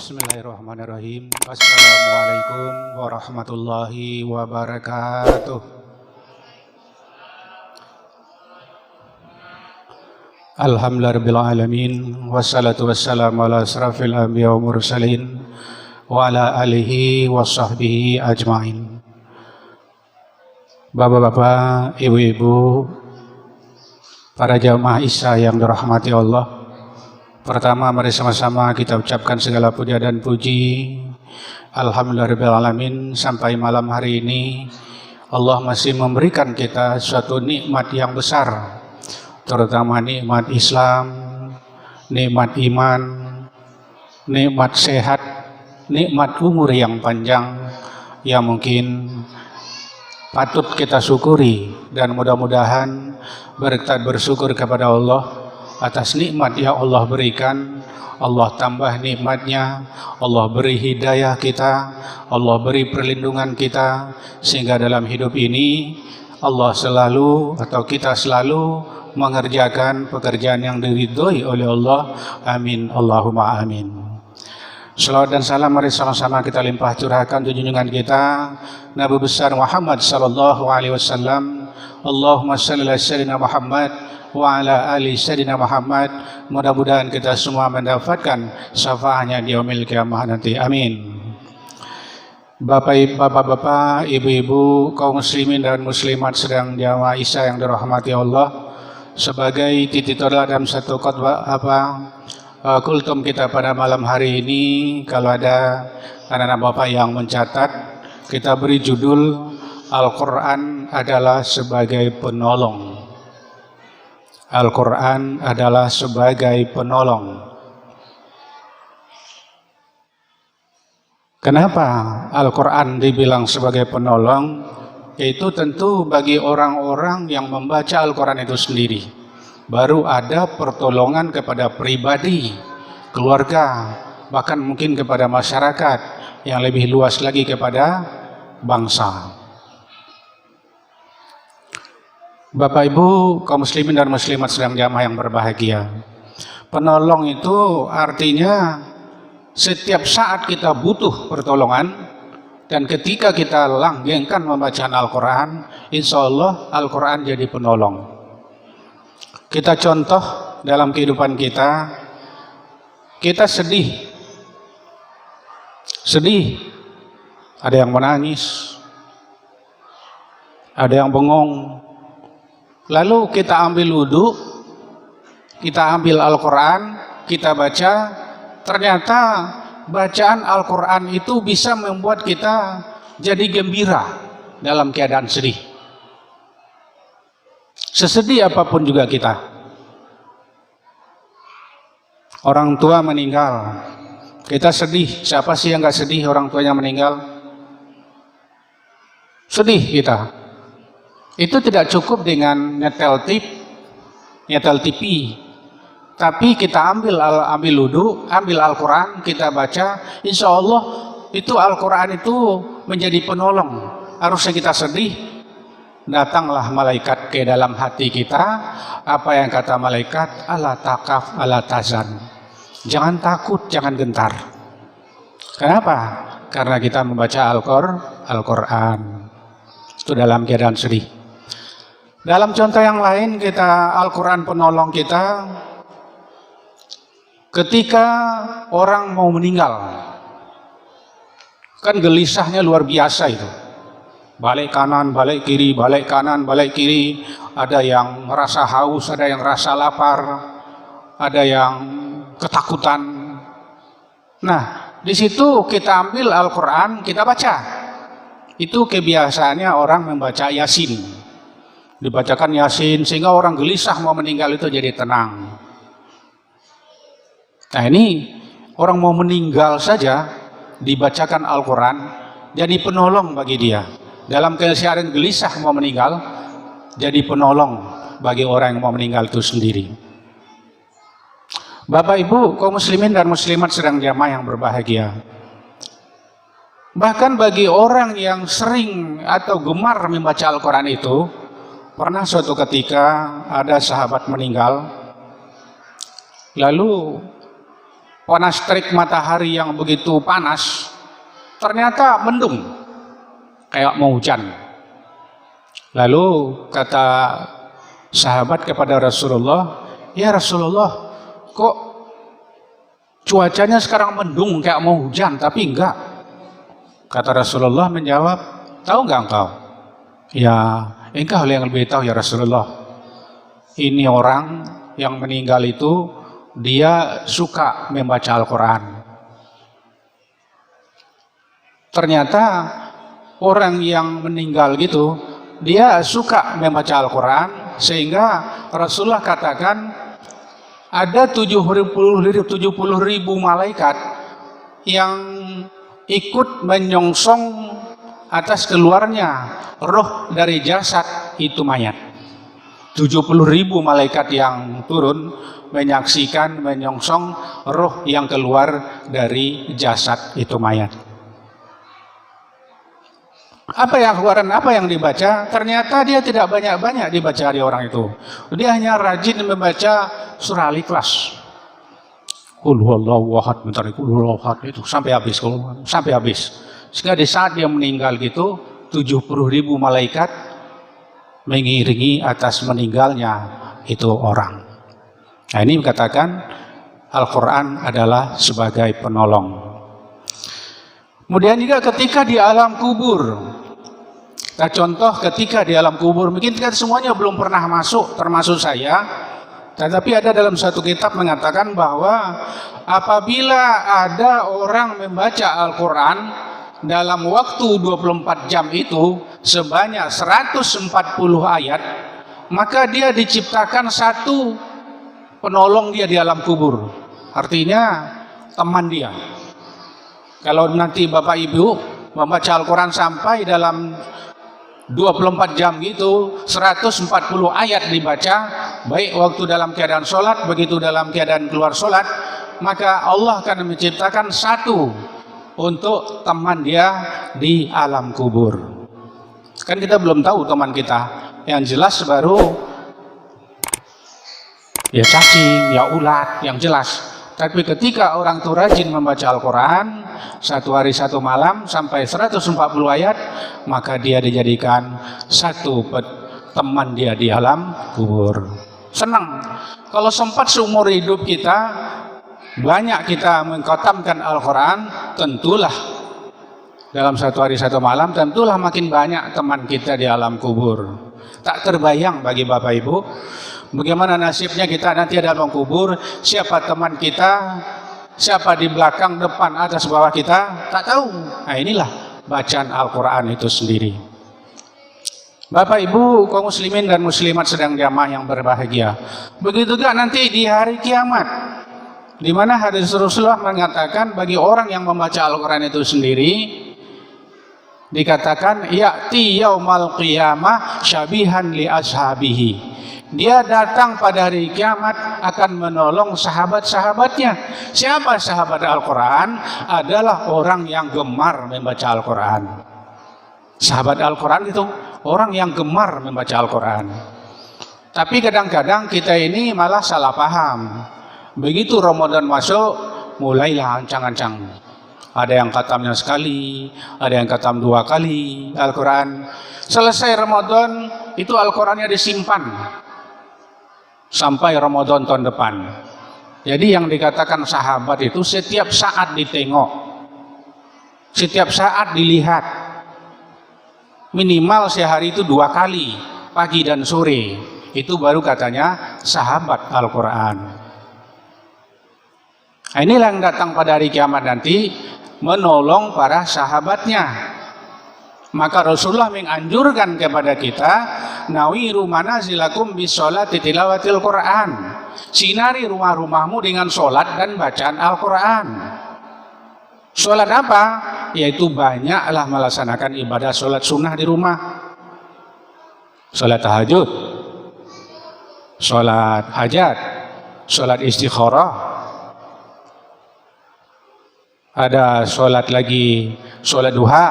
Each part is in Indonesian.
Bismillahirrahmanirrahim. Assalamualaikum warahmatullahi wabarakatuh. Alhamdulillahirabbil alamin wassalatu wassalamu ala asrafil anbiya wa mursalin wa ala alihi washabbihi ajmain. Bapak-bapak, ibu-ibu, para jamaah Isya yang dirahmati Allah. Pertama, mari sama-sama kita ucapkan segala puja dan puji Alhamdulillahirabbil alamin. Sampai malam hari ini Allah masih memberikan kita suatu nikmat yang besar, terutama nikmat Islam, nikmat iman, nikmat sehat, nikmat umur yang panjang yang mungkin patut kita syukuri, dan mudah-mudahan berkat bersyukur kepada Allah atas nikmat yang Allah berikan. Allah tambah nikmatnya, Allah beri hidayah kita, Allah beri perlindungan kita, sehingga dalam hidup ini Allah selalu atau kita selalu mengerjakan pekerjaan yang diridhoi oleh Allah. Amin, Allahumma amin. Salawat dan salam mari sama-sama kita limpah curahkan junjungan kita Nabi besar Muhammad sallallahu alaihi wasallam. Allahumma shalli ala sayyidina Muhammad wa ala ali sayyidina Muhammad. Mudah-mudahan kita semua mendapatkan syafaatnya di yaumil qiyamah nanti. Amin. Bapak-bapak, ibu-ibu, kaum muslimin dan muslimat sedang jamaah Isya yang dirahmati Allah, sebagai titik tolak dalam satu khutbah kultum kita pada malam hari ini, kalau ada anak-anak bapak yang mencatat, kita beri judul Al-Quran adalah sebagai penolong. Al-Quran adalah sebagai penolong. Kenapa Al-Quran dibilang sebagai penolong? Yaitu tentu bagi orang-orang yang membaca Al-Quran itu sendiri, baru ada pertolongan kepada pribadi, keluarga, bahkan mungkin kepada masyarakat, yang lebih luas lagi kepada bangsa. Bapak Ibu, kaum muslimin dan muslimat sedang jamaah yang berbahagia, penolong itu artinya setiap saat kita butuh pertolongan, dan ketika kita langgengkan membacaan Al-Quran, insya Allah Al-Quran jadi penolong. Kita contoh dalam kehidupan kita sedih, ada yang menangis, ada yang bengong. Lalu kita ambil wudhu, kita ambil Al-Quran, kita baca, ternyata bacaan Al-Quran itu bisa membuat kita jadi gembira dalam keadaan sedih. Sesedih apapun juga kita. Orang tua meninggal, kita sedih. Siapa sih yang gak sedih orang tuanya meninggal? Sedih kita. Itu tidak cukup dengan nyetel TV, tapi kita ambil wudhu, ambil Al-Quran, kita baca, insya Allah itu Al-Quran itu menjadi penolong. Harusnya kita sedih, datanglah malaikat ke dalam hati kita. Apa yang kata malaikat? Ala takaf, ala tazan. Jangan takut, jangan gentar. Kenapa? Karena kita membaca Al-Quran. Itu dalam keadaan sedih. Dalam contoh yang lain, kita Al-Quran penolong kita ketika orang mau meninggal. Kan gelisahnya luar biasa itu. Balik kanan, balik kiri, balik kanan, balik kiri. Ada yang merasa haus, ada yang rasa lapar, ada yang ketakutan. Nah, di situ kita ambil Al-Quran, kita baca. Itu kebiasaannya orang membaca Yasin. Dibacakan Yasin sehingga orang gelisah mau meninggal itu jadi tenang. Nah, ini orang mau meninggal saja dibacakan Al-Quran jadi penolong bagi dia. Dalam keadaan gelisah mau meninggal, jadi penolong bagi orang yang mau meninggal itu sendiri. Bapak Ibu, kaum muslimin dan muslimat sedang jamaah yang berbahagia. Bahkan bagi orang yang sering atau gemar membaca Al-Quran itu, pernah suatu ketika ada sahabat meninggal, lalu panas terik matahari yang begitu panas, ternyata mendung kayak mau hujan. Lalu kata sahabat kepada Rasulullah, "Ya Rasulullah, kok cuacanya sekarang mendung kayak mau hujan tapi enggak?" Kata Rasulullah menjawab, "Tahu enggak engkau?" "Ya, engkau yang lebih tahu ya Rasulullah. Ini orang yang meninggal itu dia suka membaca Al-Quran." Ternyata orang yang meninggal gitu, dia suka membaca Al-Quran, sehingga Rasulullah katakan ada 70.000 malaikat yang ikut menyongsong atas keluarnya roh dari jasad itu mayat. 70.000 malaikat yang turun menyaksikan, menyongsong roh yang keluar dari jasad itu mayat. Apa yang keluaran, apa yang dibaca? Ternyata dia tidak banyak-banyak dibaca di orang itu. Dia hanya rajin membaca surah Al-Ikhlas. Qul huwallahu ahad, bentar qul huwallahu ahad itu sampai habis, sampai habis. Sehingga di saat dia meninggal gitu, 70.000 malaikat mengiringi atas meninggalnya itu orang. Nah, ini dikatakan Al-Quran adalah sebagai penolong. Kemudian juga ketika di alam kubur, kita contoh ketika di alam kubur, mungkin kita semuanya belum pernah masuk, termasuk saya, tetapi ada dalam satu kitab mengatakan bahwa apabila ada orang membaca Al-Quran dalam waktu 24 jam itu sebanyak 140 ayat, maka dia diciptakan satu penolong dia di alam kubur. Artinya teman dia. Kalau nanti Bapak Ibu membaca Al-Quran sampai dalam 24 jam gitu, 140 ayat dibaca, baik waktu dalam keadaan sholat, begitu dalam keadaan keluar sholat, maka Allah akan menciptakan satu untuk teman dia di alam kubur. Kan kita belum tahu teman kita, yang jelas baru ya cacing, ya ulat, yang jelas. Tapi ketika orang itu rajin membaca Al-Quran, satu hari satu malam sampai 140 ayat, maka dia dijadikan satu teman dia di alam kubur. Senang. Kalau sempat seumur hidup kita, banyak kita mengkhatamkan Al-Quran, tentulah dalam satu hari satu malam, tentulah makin banyak teman kita di alam kubur. Tak terbayang bagi Bapak Ibu, bagaimana nasibnya kita nanti ada dalam kubur, siapa teman kita, siapa di belakang, depan, atas, bawah kita, tak tahu. Nah, inilah bacaan Al-Quran itu sendiri. Bapak Ibu kaum muslimin dan muslimat sedang jamaah yang berbahagia, begitu juga nanti di hari kiamat, di mana hadis Rasulullah mengatakan bagi orang yang membaca Al-Quran itu sendiri, dikatakan ya'ti yaumal qiyamah syabihan li ashabihi. Dia datang pada hari kiamat akan menolong sahabat-sahabatnya. Siapa sahabat Al-Quran? Adalah orang yang gemar membaca Al-Quran. Sahabat Al-Quran itu orang yang gemar membaca Al-Quran. Tapi kadang-kadang kita ini malah salah paham. Begitu Ramadan masuk, mulailah ancang-ancang. Ada yang khatamnya sekali, ada yang khatam 2 kali Al-Quran. Selesai Ramadan, itu Al-Qurannya disimpan sampai Ramadan tahun depan. Jadi yang dikatakan sahabat itu setiap saat ditengok, setiap saat dilihat, minimal sehari itu 2 kali, pagi dan sore. Itu baru katanya sahabat Al-Quran. Nah, inilah yang datang pada hari kiamat nanti, menolong para sahabatnya. Maka Rasulullah menganjurkan kepada kita, nawiru manazilakum bisolati tilawatil Quran. Sinari rumah-rumahmu dengan solat dan bacaan Al-Quran. Solat apa? Yaitu banyaklah melaksanakan ibadah solat sunnah di rumah. Solat tahajud, solat hajat, solat istikharah. Ada solat lagi, solat duha.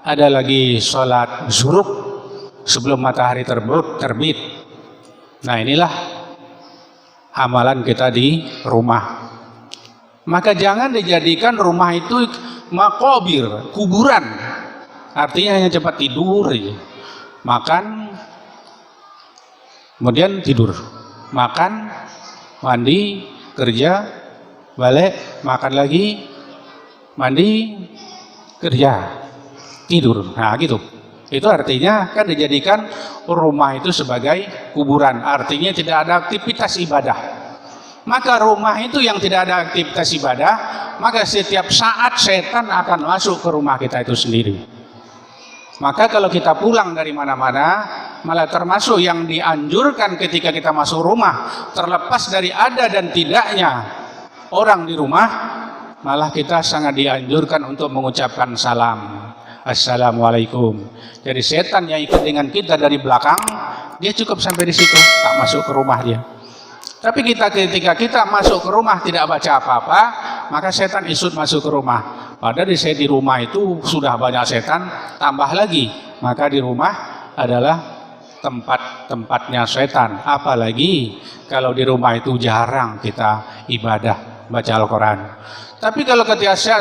Ada lagi sholat zuhur sebelum matahari terbit. Nah, inilah amalan kita di rumah. Maka jangan dijadikan rumah itu makobir, kuburan. Artinya hanya cepat tidur, makan, kemudian tidur, makan, mandi, kerja, balik, makan lagi, mandi, kerja, tidur. Nah gitu. Itu artinya kan dijadikan rumah itu sebagai kuburan. Artinya tidak ada aktivitas ibadah. Maka rumah itu yang tidak ada aktivitas ibadah, maka setiap saat setan akan masuk ke rumah kita itu sendiri. Maka kalau kita pulang dari mana-mana, malah termasuk yang dianjurkan ketika kita masuk rumah, terlepas dari ada dan tidaknya orang di rumah, malah kita sangat dianjurkan untuk mengucapkan salam. Assalamualaikum. Jadi setan yang ikut dengan kita dari belakang, dia cukup sampai di situ, tak masuk ke rumah dia. Tapi ketika kita masuk ke rumah tidak baca apa-apa, maka setan isut masuk ke rumah. Padahal di rumah itu sudah banyak setan, tambah lagi. Maka di rumah adalah tempat-tempatnya setan. Apalagi kalau di rumah itu jarang kita ibadah, baca Al-Quran. Tapi kalau ketika saya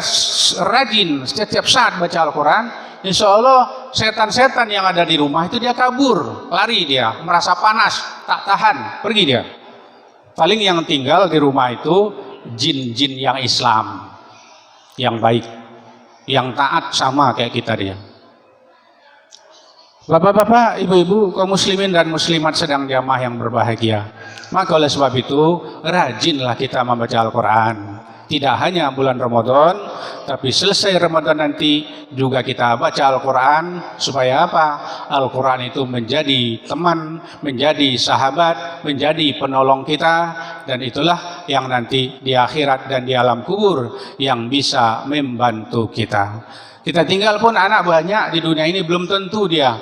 rajin setiap saat baca Al-Quran, insya Allah setan-setan yang ada di rumah itu dia kabur, lari dia, merasa panas, tak tahan, pergi dia. Paling yang tinggal di rumah itu jin-jin yang Islam, yang baik, yang taat sama kayak kita dia. Bapak-bapak, ibu-ibu, kaum muslimin dan muslimat sedang jamaah yang berbahagia. Maka oleh sebab itu, rajinlah kita membaca Al-Quran. Tidak hanya bulan Ramadan, tapi selesai Ramadan nanti juga kita baca Al-Quran. Supaya apa? Al-Quran itu menjadi teman, menjadi sahabat, menjadi penolong kita. Dan itulah yang nanti di akhirat dan di alam kubur yang bisa membantu kita. Kita tinggal pun anak banyak di dunia ini, belum tentu dia.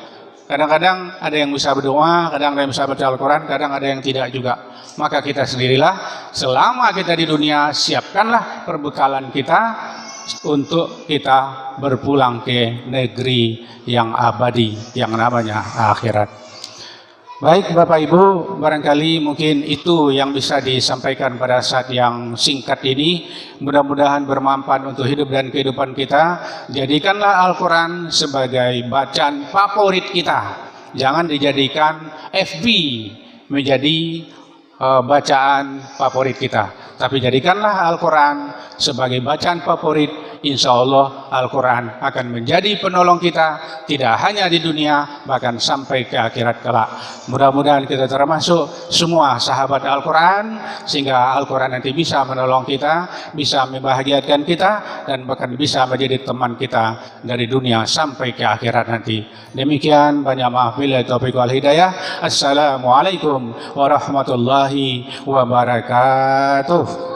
Kadang-kadang ada yang bisa berdoa, kadang ada yang bisa baca Al-Quran, kadang ada yang tidak juga. Maka kita sendirilah, selama kita di dunia, siapkanlah perbekalan kita untuk kita berpulang ke negeri yang abadi, yang namanya akhirat. Baik Bapak Ibu, barangkali mungkin itu yang bisa disampaikan pada saat yang singkat ini. Mudah-mudahan bermanfaat untuk hidup dan kehidupan kita. Jadikanlah Al-Quran sebagai bacaan favorit kita. Jangan dijadikan FB menjadi bacaan favorit kita. Tapi jadikanlah Al-Quran sebagai bacaan favorit. Insya Allah Al-Quran akan menjadi penolong kita, tidak hanya di dunia, bahkan sampai ke akhirat kelak. Mudah-mudahan kita termasuk semua sahabat Al-Quran, sehingga Al-Quran nanti bisa menolong kita, bisa membahagiakan kita, dan bahkan bisa menjadi teman kita dari dunia sampai ke akhirat nanti. Demikian, banyak maaf billahi taufiq wal hidayah. Assalamualaikum warahmatullahi wabarakatuh.